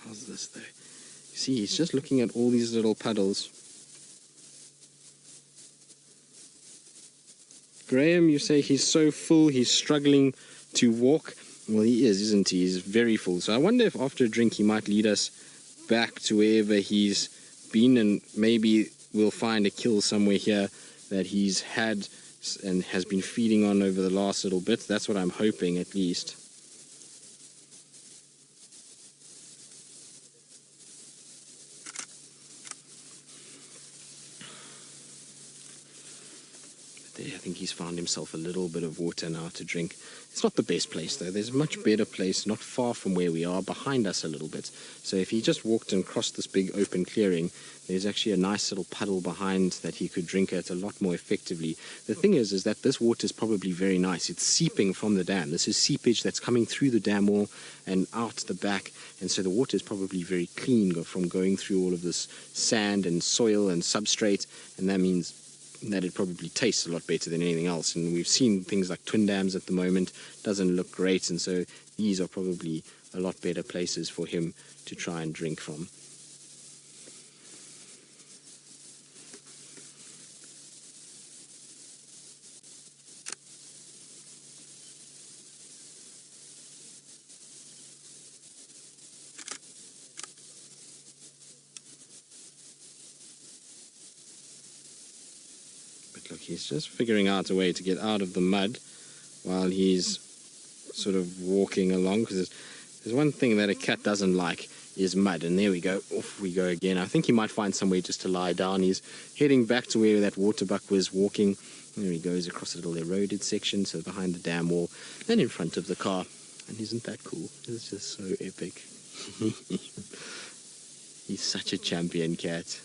How's this though? You see, he's just looking at all these little puddles. Graham, you say he's so full, he's struggling to walk. Well, he is, isn't he? He's very full. So I wonder if after a drink he might lead us back to wherever he's been, and maybe we'll find a kill somewhere here that he's had and has been feeding on over the last little bit. That's what I'm hoping, at least. there. I think he's found himself a little bit of water now to drink. It's not the best place though. There's a much better place not far from where we are, behind us a little bit. So if he just walked and crossed this big open clearing, there's actually a nice little puddle behind that he could drink at a lot more effectively. The thing is that this water is probably very nice. It's seeping from the dam. This is seepage that's coming through the dam wall and out the back, and so the water is probably very clean from going through all of this sand and soil and substrate, and that means that it probably tastes a lot better than anything else. And we've seen things like twin dams at the moment, doesn't look great, and so these are probably a lot better places for him to try and drink from. Look, he's just figuring out a way to get out of the mud while he's sort of walking along, because there's one thing that a cat doesn't like is mud. And there we go, off we go again. I think he might find somewhere just to lie down. He's heading back to where that waterbuck was walking. There he goes across a little eroded section, so behind the dam wall and in front of the car. And isn't that cool? It's just so epic. He's such a champion cat.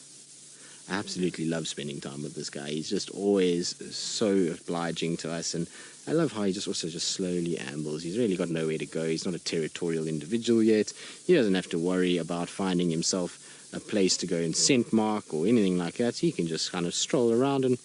I absolutely love spending time with this guy. He's just always so obliging to us, and I love how he just slowly ambles. He's really got nowhere to go. He's not a territorial individual yet. He doesn't have to worry about finding himself a place to go and scent mark or anything like that. He can just kind of stroll around and,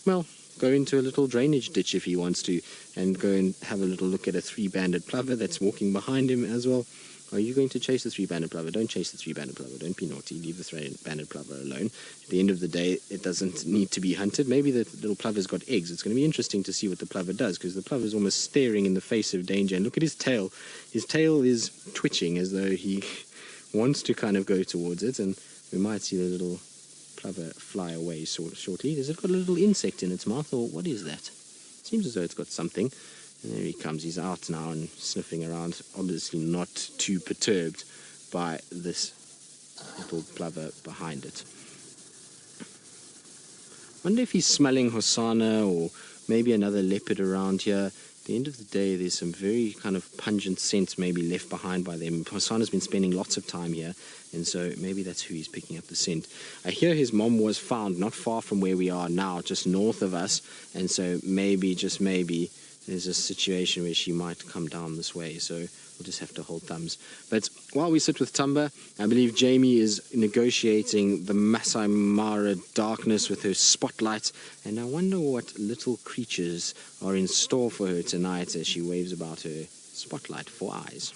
well, go into a little drainage ditch if he wants to, and go and have a little look at a three-banded plover that's walking behind him as well. Are you going to chase the three-banded plover? Don't chase the three-banded plover. Don't be naughty. Leave the three-banded plover alone. At the end of the day, it doesn't need to be hunted. Maybe the little plover's got eggs. It's going to be interesting to see what the plover does, because the plover's almost staring in the face of danger. And look at his tail. His tail is twitching as though he wants to kind of go towards it. And we might see the little plover fly away shortly. Has it got a little insect in its mouth, or what is that? It seems as though it's got something. And there he comes. He's out now and sniffing around, obviously not too perturbed by this little plover behind it. Wonder if he's smelling Hosanna or maybe another leopard around here. At the end of the day, there's some very kind of pungent scents maybe left behind by them. Hosanna's been spending lots of time here, and so maybe that's who he's picking up the scent. I hear his mom was found not far from where we are now, just north of us, and so maybe, just maybe, there's a situation where she might come down this way, so we'll just have to hold thumbs. But while we sit with Thamba, I believe Jamie is negotiating the Masai Mara darkness with her spotlight, and I wonder what little creatures are in store for her tonight as she waves about her spotlight for eyes.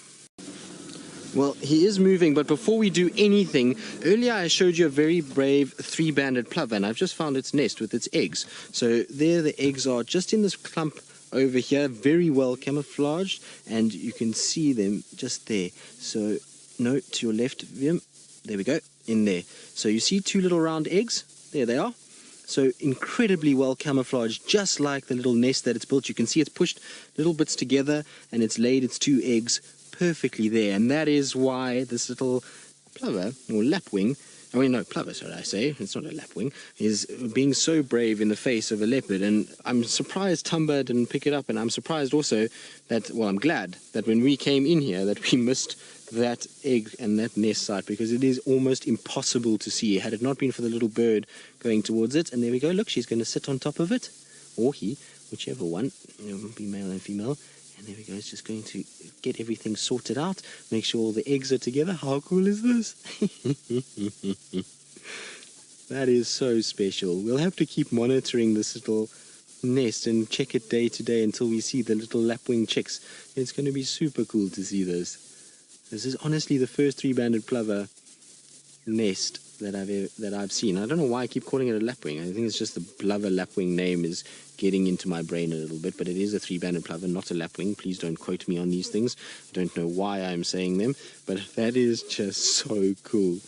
Well, he is moving, but before we do anything, earlier I showed you a very brave three-banded plover, and I've just found its nest with its eggs. So there the eggs are, just in this clump over here, very well camouflaged, and you can see them just there. So, no, to your left, Vim, there we go, in there. So you see two little round eggs, there they are. So incredibly well camouflaged, just like the little nest that it's built. You can see it's pushed little bits together, and it's laid its two eggs perfectly there, and that is why this little plover, or lapwing, I mean, no, plover, sorry, I say, it's not a lapwing, is being so brave in the face of a leopard. And I'm surprised Thamba didn't pick it up, and I'm surprised also that, well, I'm glad that when we came in here that we missed that egg and that nest site, because it is almost impossible to see had it not been for the little bird going towards it. And there we go, look, she's going to sit on top of it, or he, whichever one, be male and female. And there we go, it's just going to get everything sorted out, make sure all the eggs are together. How cool is this? That is so special. We'll have to keep monitoring this little nest and check it day to day until we see the little lapwing chicks. It's going to be super cool to see this. This is honestly the first three-banded plover nest that I've seen. I don't know why I keep calling it a lapwing. I think it's just the plover lapwing name is getting into my brain a little bit, but it is a three-banded plover, not a lapwing. Please don't quote me on these things. I don't know why I'm saying them, but that is just so cool.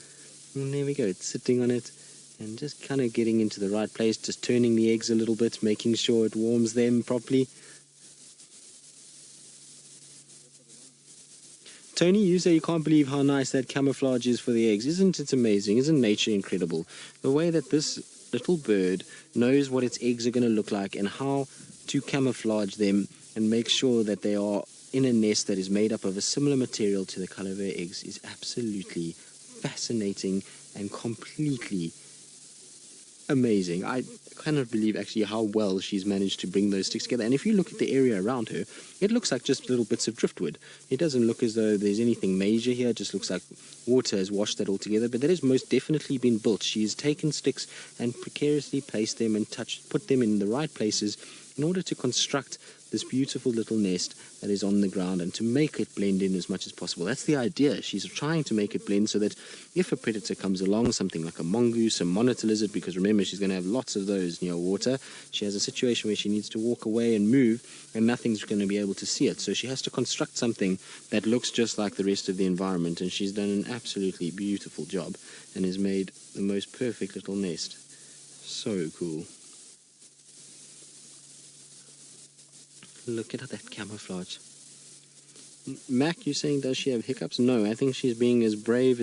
And there we go, it's sitting on it and just kind of getting into the right place, just turning the eggs a little bit, making sure it warms them properly. Tony, you say you can't believe how nice that camouflage is for the eggs. Isn't it amazing? Isn't nature incredible? The way that this little bird knows what its eggs are going to look like and how to camouflage them and make sure that they are in a nest that is made up of a similar material to the color of her eggs is absolutely fascinating and completely amazing. I cannot believe actually how well she's managed to bring those sticks together. And if you look at the area around her, it looks like just little bits of driftwood. It doesn't look as though there's anything major here. It just looks like water has washed that all together. But that has most definitely been built. She has taken sticks and precariously placed them and put them in the right places in order to construct this beautiful little nest that is on the ground and to make it blend in as much as possible. That's the idea. She's trying to make it blend so that if a predator comes along, something like a mongoose, a monitor lizard, because remember she's going to have lots of those near water, she has a situation where she needs to walk away and move and nothing's going to be able to see it. So she has to construct something that looks just like the rest of the environment, and she's done an absolutely beautiful job and has made the most perfect little nest. So cool. Look at that camouflage. Mac, you're saying does she have hiccups? No, I think she's being as brave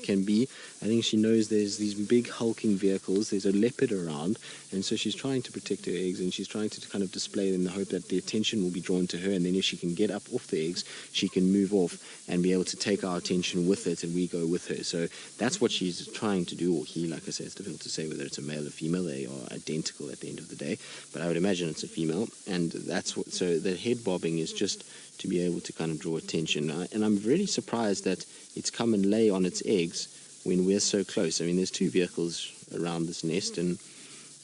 can be. I think she knows there's these big hulking vehicles, there's a leopard around, and so she's trying to protect her eggs, and she's trying to kind of display them in the hope that the attention will be drawn to her, and then if she can get up off the eggs, she can move off and be able to take our attention with it, and we go with her. So that's what she's trying to do, or he, like I said, it's difficult to say whether it's a male or female. They are identical at the end of the day, but I would imagine it's a female, and that's what, so the head bobbing is just to be able to kind of draw attention. And I'm really surprised that it's come and lay on its eggs when we're so close. I mean, there's two vehicles around this nest, and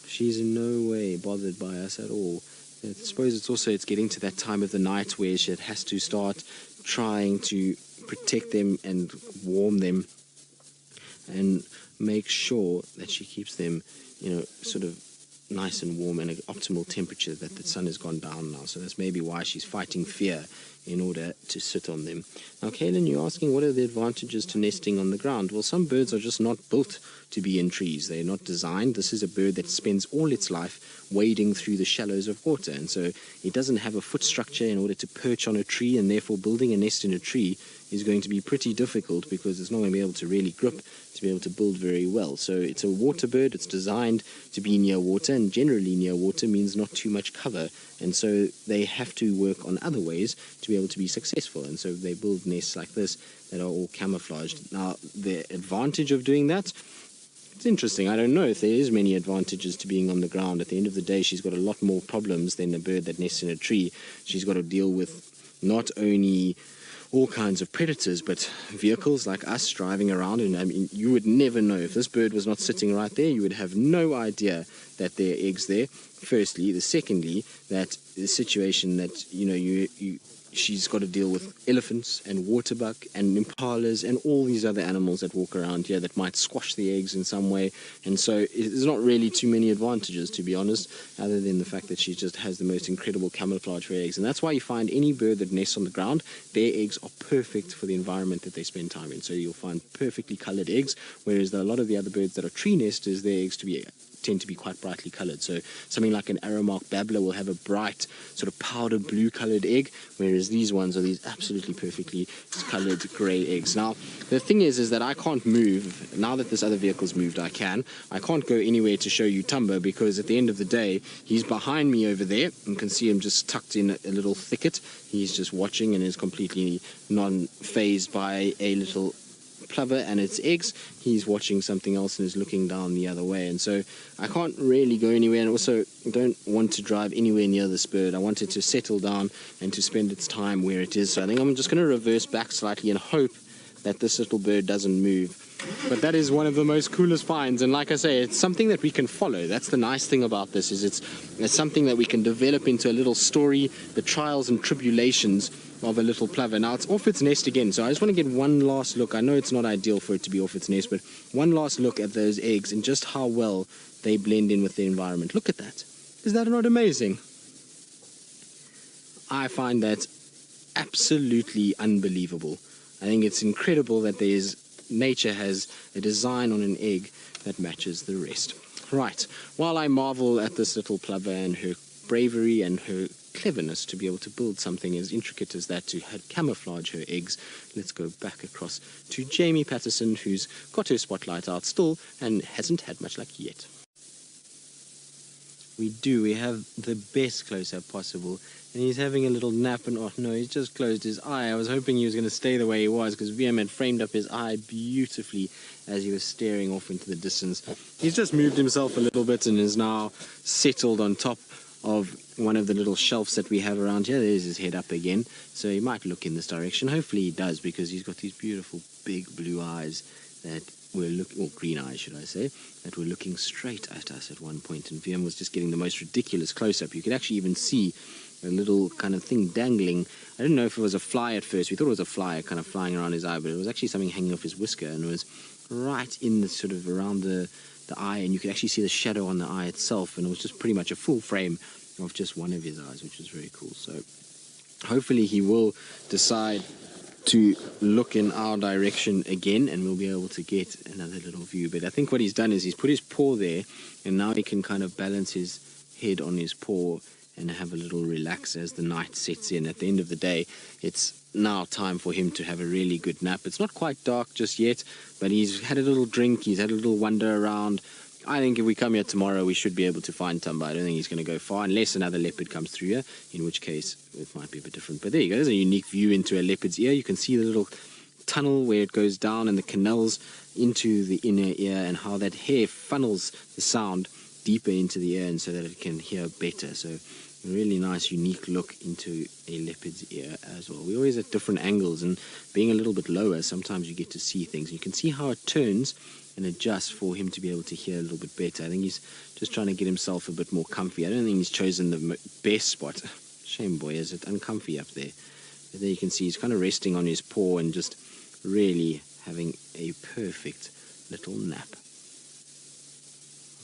she's in no way bothered by us at all. I suppose it's getting to that time of the night where she has to start trying to protect them and warm them and make sure that she keeps them, sort of nice and warm and an optimal temperature, that the sun has gone down now. So that's maybe why she's fighting fear in order to sit on them. Now, Kaylin, you're asking what are the advantages to nesting on the ground? Well, some birds are just not built to be in trees. They're not designed. This is a bird that spends all its life wading through the shallows of water, and so it doesn't have a foot structure in order to perch on a tree, and therefore building a nest in a tree is going to be pretty difficult because it's not going to be able to really grip to be able to build very well. So it's a water bird. It's designed to be near water, and generally near water means not too much cover, and so they have to work on other ways to be able to be successful, and so they build nests like this that are all camouflaged. Now, the advantage of doing that, it's interesting. I don't know if there is many advantages to being on the ground. At the end of the day, she's got a lot more problems than a bird that nests in a tree. She's got to deal with not only all kinds of predators, but vehicles like us driving around. And I mean, you would never know. If this bird was not sitting right there, you would have no idea that there are eggs there, firstly. Secondly, that the situation that, she's got to deal with elephants and waterbuck and impalas and all these other animals that walk around here that might squash the eggs in some way. And so there's not really too many advantages, to be honest, other than the fact that she just has the most incredible camouflage for eggs. And that's why you find any bird that nests on the ground, their eggs are perfect for the environment that they spend time in. So you'll find perfectly colored eggs, whereas a lot of the other birds that are tree nesters, their eggs tend to be quite brightly colored. So something like an arrowmark babbler will have a bright sort of powder blue colored egg, whereas these ones are these absolutely perfectly colored gray eggs. Now, the thing is that I can't move. Now that this other vehicle's moved, I can't go anywhere to show you Thamba, because at the end of the day, he's behind me over there. You can see him just tucked in a little thicket. He's just watching and is completely non-phased by a little plover and its eggs. He's watching something else and is looking down the other way, and so I can't really go anywhere, and also don't want to drive anywhere near this bird. I want it to settle down and to spend its time where it is. So I think I'm just going to reverse back slightly and hope that this little bird doesn't move. But that is one of the most coolest finds, and like I say, it's something that we can follow. That's the nice thing about this, is it's something that we can develop into a little story, the trials and tribulations of a little plover. Now it's off its nest again, so I just want to get one last look. I know it's not ideal for it to be off its nest, but one last look at those eggs and just how well they blend in with the environment. Look at that. Is that not amazing? I find that absolutely unbelievable. I think it's incredible that nature has a design on an egg that matches the rest. Right, while I marvel at this little plover and her bravery and her cleverness to be able to build something as intricate as that to camouflage her eggs, let's go back across to Jamie Patterson, who's got her spotlight out still and hasn't had much luck yet. We do. We have the best close-up possible. And he's having a little nap, and oh no, he's just closed his eye. I was hoping he was going to stay the way he was, because VM had framed up his eye beautifully as he was staring off into the distance. He's just moved himself a little bit and is now settled on top of one of the little shelves that we have around here. There's his head up again, so he might look in this direction. Hopefully he does, because he's got these beautiful big blue eyes that were looking, or green eyes should I say, that were looking straight at us at one point. And VM was just getting the most ridiculous close-up. You could actually even see a little kind of thing dangling. I didn't know if it was a fly at first. We thought it was a fly kind of flying around his eye, but it was actually something hanging off his whisker, and it was right in the sort of around the eye, and you could actually see the shadow on the eye itself, and it was just pretty much a full frame of just one of his eyes, which was very cool. So hopefully he will decide to look in our direction again, and we'll be able to get another little view. But I think what he's done is he's put his paw there, and now he can kind of balance his head on his paw and have a little relax as the night sets in. At the end of the day, it's now time for him to have a really good nap. It's not quite dark just yet, but he's had a little drink, he's had a little wander around. I think if we come here tomorrow, we should be able to find Thamba. I don't think he's going to go far, unless another leopard comes through here, in which case it might be a bit different. But there you go, there's a unique view into a leopard's ear. You can see the little tunnel where it goes down and the canals into the inner ear, and how that hair funnels the sound deeper into the ear, and so that it can hear better. So a really nice, unique look into a leopard's ear as well. We're always at different angles, and being a little bit lower, sometimes you get to see things. You can see how it turns and adjusts for him to be able to hear a little bit better. I think he's just trying to get himself a bit more comfy. I don't think he's chosen the best spot. Shame, boy, is it uncomfy up there. But there you can see he's kind of resting on his paw and just really having a perfect little nap.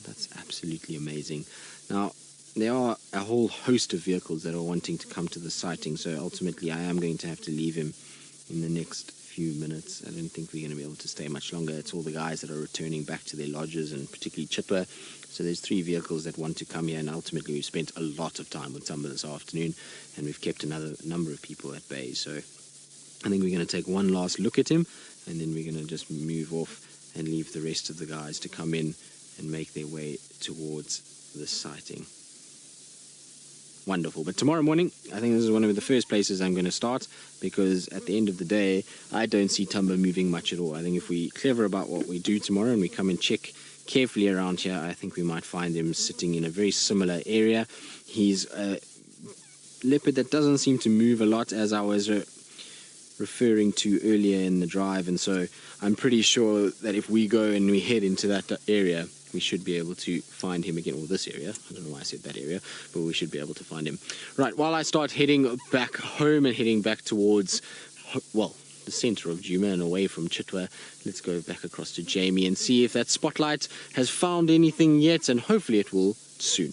That's absolutely amazing. Now, there are a whole host of vehicles that are wanting to come to the sighting, so ultimately I am going to have to leave him in the next few minutes. I don't think we're going to be able to stay much longer. It's all the guys that are returning back to their lodges, and particularly Chitwa. So there's 3 vehicles that want to come here, and ultimately we've spent a lot of time with Thamba this afternoon, and we've kept another number of people at bay. So I think we're going to take one last look at him, and then we're going to just move off and leave the rest of the guys to come in and make their way towards the sighting. Wonderful. But tomorrow morning, I think this is one of the first places I'm going to start, because at the end of the day, I don't see Thamba moving much at all. I think if we're clever about what we do tomorrow and we come and check carefully around here, I think we might find him sitting in a very similar area. He's a leopard that doesn't seem to move a lot, as I was referring to earlier in the drive, and so I'm pretty sure that if we go and we head into that area, we should be able to find him again, or this area. I don't know why I said that area, but we should be able to find him. Right, while I start heading back home and heading back towards, well, the center of Djuma and away from Chitwa, let's go back across to Jamie and see if that spotlight has found anything yet, and hopefully it will soon.